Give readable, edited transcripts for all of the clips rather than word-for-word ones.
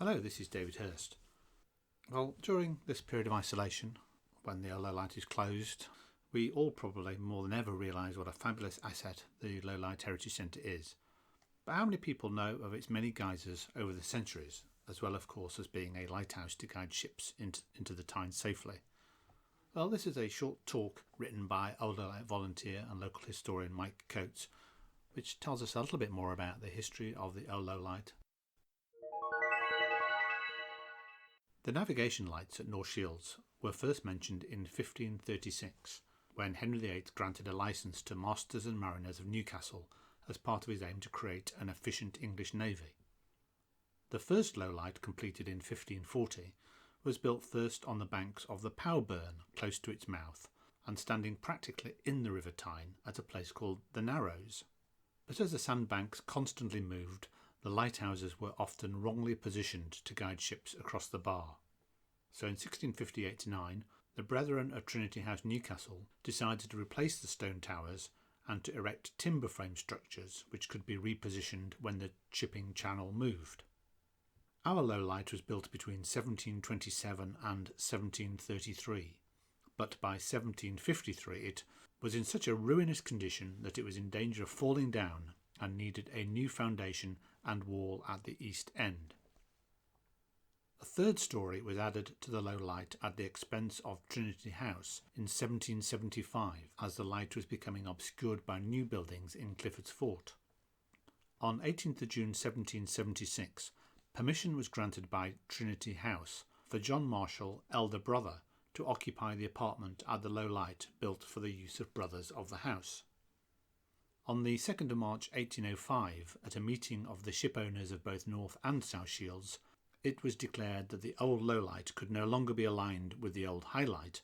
Hello, this is David Hurst. Well, during this period of isolation, when the low light is closed, we all probably more than ever realise what a fabulous asset the Low Light Heritage Centre is. But how many people know of its many geysers over the centuries, as well of course as being a lighthouse to guide ships into the Tyne safely? Well, this is a short talk written by Old Low Light volunteer and local historian Mike Coates, which tells us a little bit more about the history of the Old Low Light. The navigation lights at North Shields were first mentioned in 1536, when Henry VIII granted a licence to masters and mariners of Newcastle as part of his aim to create an efficient English navy. The first low light, completed in 1540, was built first on the banks of the Powburn, close to its mouth, and standing practically in the River Tyne at a place called the Narrows. But as the sandbanks constantly moved, the lighthouses were often wrongly positioned to guide ships across the bar. So in 1658-9, the Brethren of Trinity House, Newcastle, decided to replace the stone towers and to erect timber frame structures which could be repositioned when the shipping channel moved. Our low light was built between 1727 and 1733, but by 1753 it was in such a ruinous condition that it was in danger of falling down and needed a new foundation and wall at the east end. A third storey was added to the low light at the expense of Trinity House in 1775, as the light was becoming obscured by new buildings in Clifford's Fort. On 18th June 1776, permission was granted by Trinity House for John Marshall, elder brother, to occupy the apartment at the low light built for the use of brothers of the house. On the 2nd of March 1805, at a meeting of the ship owners of both North and South Shields, it was declared that the old low light could no longer be aligned with the old high light,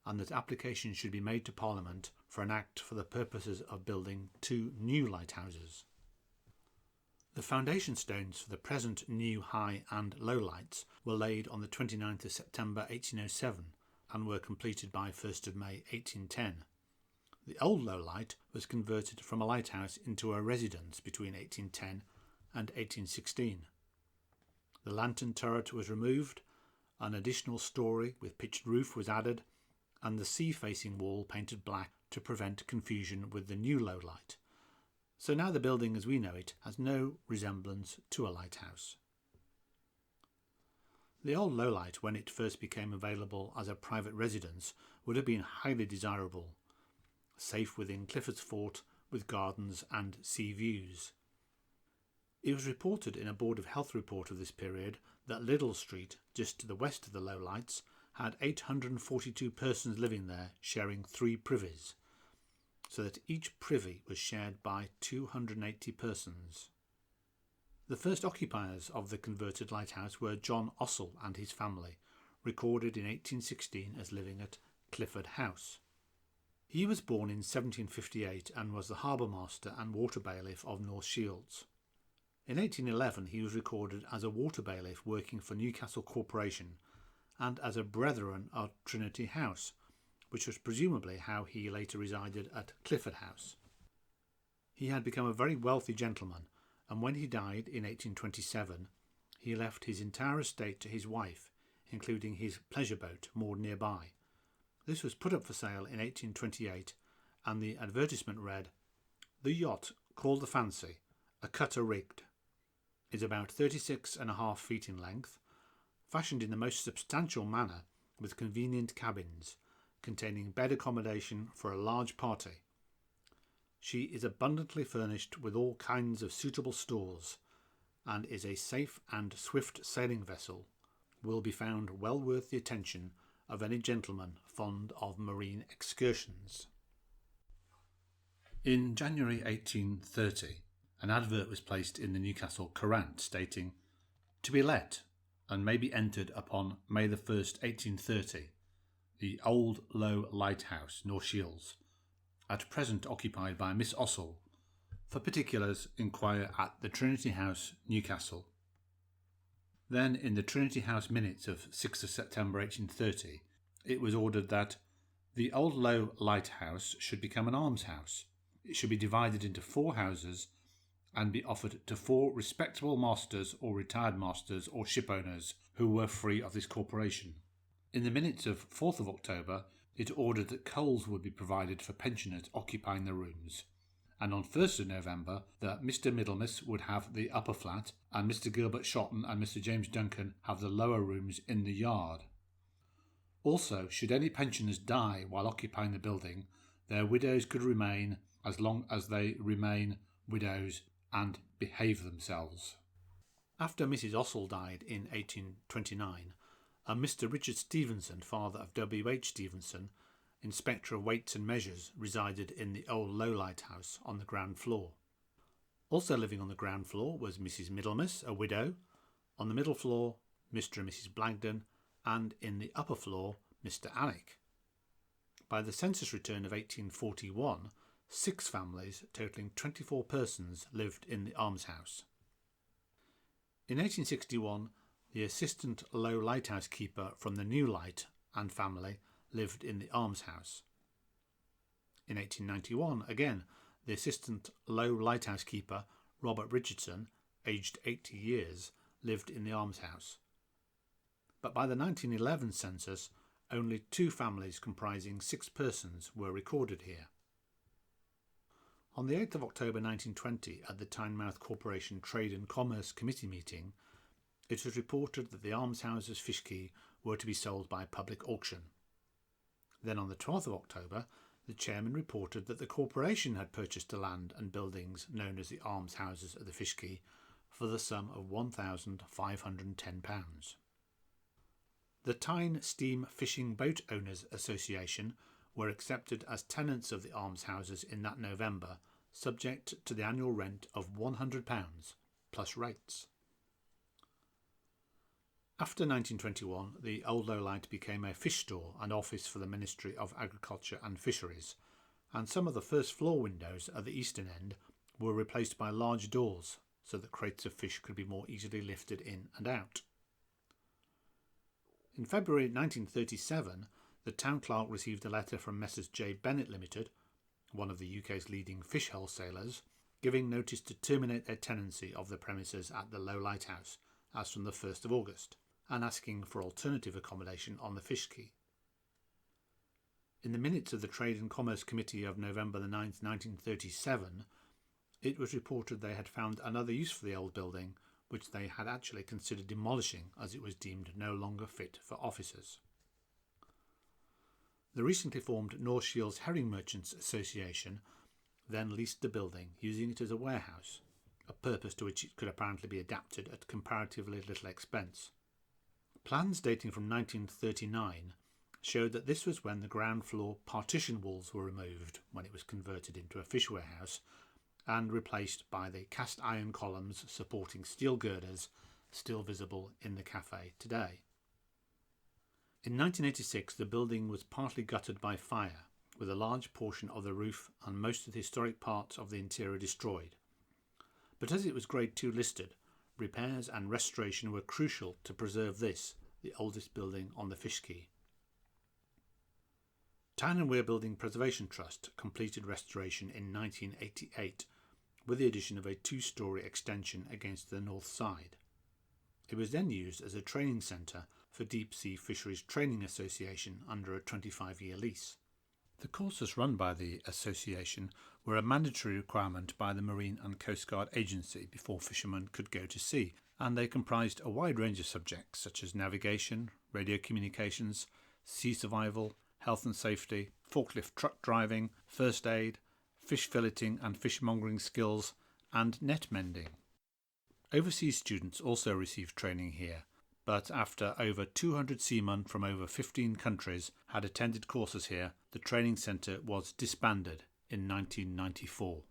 and that application should be made to Parliament for an Act for the purposes of building two new lighthouses. The foundation stones for the present new high and low lights were laid on the 29th of September 1807 and were completed by 1st of May 1810. The old low light was converted from a lighthouse into a residence between 1810 and 1816. The lantern turret was removed, an additional storey with pitched roof was added, and the sea-facing wall painted black to prevent confusion with the new low light. So now the building as we know it has no resemblance to a lighthouse. The old low light, when it first became available as a private residence, would have been highly desirable, safe within Clifford's Fort with gardens and sea views. It was reported in a Board of Health report of this period that Liddell Street, just to the west of the low lights, had 842 persons living there, sharing 3 privies, so that each privy was shared by 280 persons. The first occupiers of the converted lighthouse were John Ossel and his family, recorded in 1816 as living at Clifford House. He was born in 1758 and was the harbour master and water bailiff of North Shields. In 1811 he was recorded as a water bailiff working for Newcastle Corporation and as a Brethren of Trinity House, which was presumably how he later resided at Clifford House. He had become a very wealthy gentleman, and when he died in 1827 he left his entire estate to his wife, including his pleasure boat moored nearby. This was put up for sale in 1828, and the advertisement read, "The yacht, called the Fancy, a cutter rigged, is about 36.5 feet in length, fashioned in the most substantial manner with convenient cabins, containing bed accommodation for a large party. She is abundantly furnished with all kinds of suitable stores, and is a safe and swift sailing vessel, will be found well worth the attention of any gentleman fond of marine excursions." In January 1830, an advert was placed in the Newcastle Courant stating, "To be let, and may be entered upon May the 1st, 1830, the Old Low Lighthouse, North Shields, at present occupied by Miss Ossel. For particulars, inquire at the Trinity House, Newcastle." Then, in the Trinity House minutes of 6th of September 1830, it was ordered that the Old Low Lighthouse should become an almshouse. It should be divided into 4 houses, and be offered to 4 respectable masters or retired masters or ship owners who were free of this corporation. In the minutes of 4th of October, it ordered that coals would be provided for pensioners occupying the rooms, and on 1st of November that Mr. Middlemiss would have the upper flat and Mr. Gilbert Shotton and Mr. James Duncan have the lower rooms in the yard. Also, should any pensioners die while occupying the building, their widows could remain as long as they remain widows and behave themselves. After Mrs. Ossel died in 1829, a Mr. Richard Stevenson, father of W. H. Stevenson, Inspector of Weights and Measures, resided in the old low lighthouse on the ground floor. Also living on the ground floor was Mrs. Middlemiss, a widow, on the middle floor Mr. and Mrs. Blagden, and in the upper floor Mr. Alec. By the census return of 1841, 6 families totalling 24 persons lived in the almshouse. In 1861, the assistant low lighthouse keeper from the New Light and family lived in the almshouse. In 1891, again, the assistant low lighthouse keeper, Robert Richardson, aged 80 years, lived in the almshouse. But by the 1911 census, only 2 families comprising 6 persons were recorded here. On the 8th of October 1920, at the Tynemouth Corporation Trade and Commerce Committee meeting, it was reported that the almshouses Fish Quay were to be sold by public auction. Then on the 12th of October, the chairman reported that the corporation had purchased the land and buildings known as the almshouses of the Fish Quay for the sum of £1,510. The Tyne Steam Fishing Boat Owners Association were accepted as tenants of the almshouses in that November, subject to the annual rent of £100 plus rates. After 1921, the Old Lowlight became a fish store and office for the Ministry of Agriculture and Fisheries, and some of the first floor windows at the eastern end were replaced by large doors so that crates of fish could be more easily lifted in and out. In February 1937, the town clerk received a letter from Messrs. J. Bennett Limited, one of the UK's leading fish wholesalers, giving notice to terminate their tenancy of the premises at the Low Lighthouse as from the 1st of August, and asking for alternative accommodation on the Fish Quay. In the minutes of the Trade and Commerce Committee of November the 9th, 1937, it was reported they had found another use for the old building, which they had actually considered demolishing as it was deemed no longer fit for offices. The recently formed North Shields Herring Merchants Association then leased the building, using it as a warehouse, a purpose to which it could apparently be adapted at comparatively little expense. Plans dating from 1939 showed that this was when the ground floor partition walls were removed when it was converted into a fish warehouse and replaced by the cast iron columns supporting steel girders still visible in the cafe today. In 1986, the building was partly gutted by fire, with a large portion of the roof and most of the historic parts of the interior destroyed. But as it was Grade 2 listed, repairs and restoration were crucial to preserve this, the oldest building on the Fish Quay. Town and Weir Building Preservation Trust completed restoration in 1988 with the addition of a 2-storey extension against the north side. It was then used as a training centre for Deep Sea Fisheries Training Association under a 25-year lease. The courses run by the association were a mandatory requirement by the Marine and Coast Guard Agency before fishermen could go to sea, and they comprised a wide range of subjects such as navigation, radio communications, sea survival, health and safety, forklift truck driving, first aid, fish filleting and fishmongering skills, and net mending. Overseas students also received training here, but after over 200 seamen from over 15 countries had attended courses here, the training centre was disbanded in 1994.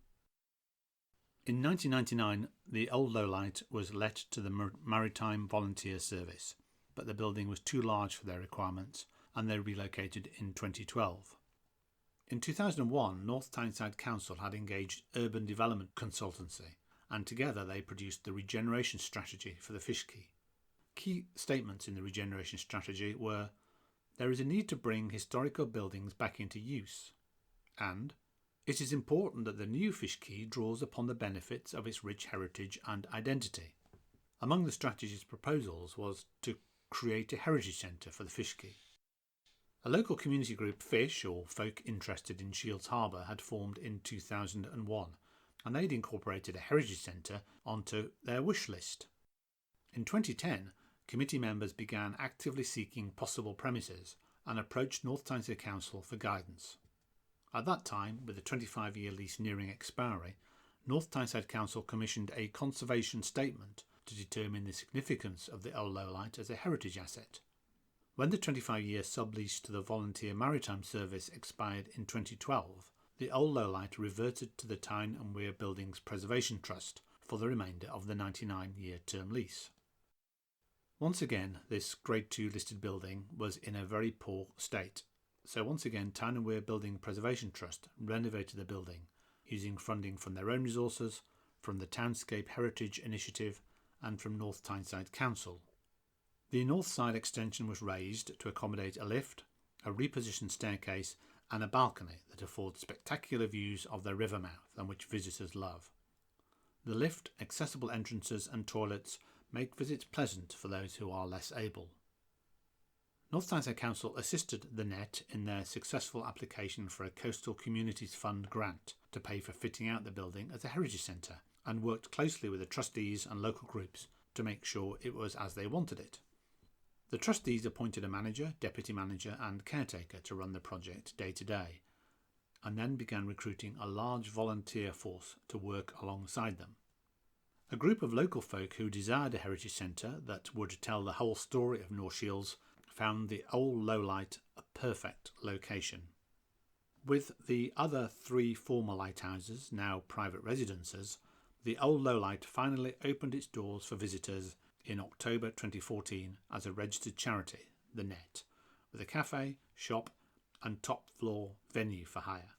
In 1999, the old Lowlight was let to the Maritime Volunteer Service, but the building was too large for their requirements, and they relocated in 2012. In 2001, North Tyneside Council had engaged Urban Development Consultancy, and together they produced the regeneration strategy for the Fish Quay. Key statements in the regeneration strategy were: there is a need to bring historical buildings back into use, and It is important that the new Fish Quay draws upon the benefits of its rich heritage and identity. Among the strategy's proposals was to create a heritage centre for the Fish Quay. A local community group, Fish, or Folk Interested in Shields Harbour, had formed in 2001, and they'd incorporated a heritage centre onto their wish list. In 2010, committee members began actively seeking possible premises and approached North Tyneside Council for guidance. At that time, with the 25-year lease nearing expiry, North Tyneside Council commissioned a conservation statement to determine the significance of the old lowlight as a heritage asset. When the 25-year sublease to the Volunteer Maritime Service expired in 2012, the old lowlight reverted to the Tyne and Weir Buildings Preservation Trust for the remainder of the 99-year term lease. Once again, this Grade 2 listed building was in a very poor state, so once again Tyne and Weir Building Preservation Trust renovated the building using funding from their own resources, from the Townscape Heritage Initiative and from North Tyneside Council. The north side extension was raised to accommodate a lift, a repositioned staircase and a balcony that affords spectacular views of the river mouth and which visitors love. The lift, accessible entrances and toilets make visits pleasant for those who are less able. North Tyneside Council assisted the Net in their successful application for a Coastal Communities Fund grant to pay for fitting out the building as a heritage centre, and worked closely with the trustees and local groups to make sure it was as they wanted it. The trustees appointed a manager, deputy manager and caretaker to run the project day to day, and then began recruiting a large volunteer force to work alongside them. A group of local folk who desired a heritage centre that would tell the whole story of North Shields found the old lowlight a perfect location. With the other 3 former lighthouses, now private residences, the old lowlight finally opened its doors for visitors in October 2014 as a registered charity, the Net, with a cafe, shop and top floor venue for hire.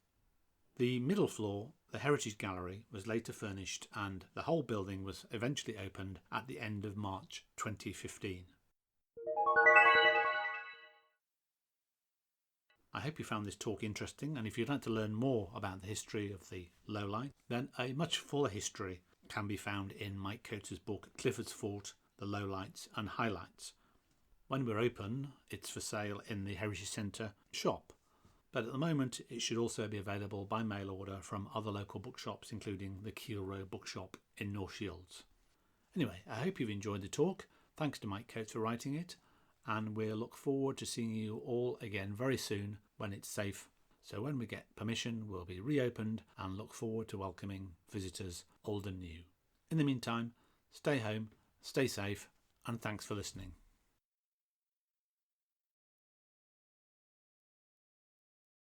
The middle floor, the Heritage Gallery, was later furnished and the whole building was eventually opened at the end of March 2015. I hope you found this talk interesting, and if you'd like to learn more about the history of the lowlight, then a much fuller history can be found in Mike Coates' book Clifford's Fort, The Lowlights and Highlights. When we're open, it's for sale in the Heritage Centre shop, but at the moment it should also be available by mail order from other local bookshops, including the Keel Row Bookshop in North Shields. Anyway, I hope you've enjoyed the talk. Thanks to Mike Coates for writing it, and we'll look forward to seeing you all again very soon when it's safe. So when we get permission, we'll be reopened and look forward to welcoming visitors old and new. In the meantime, stay home, stay safe, and thanks for listening.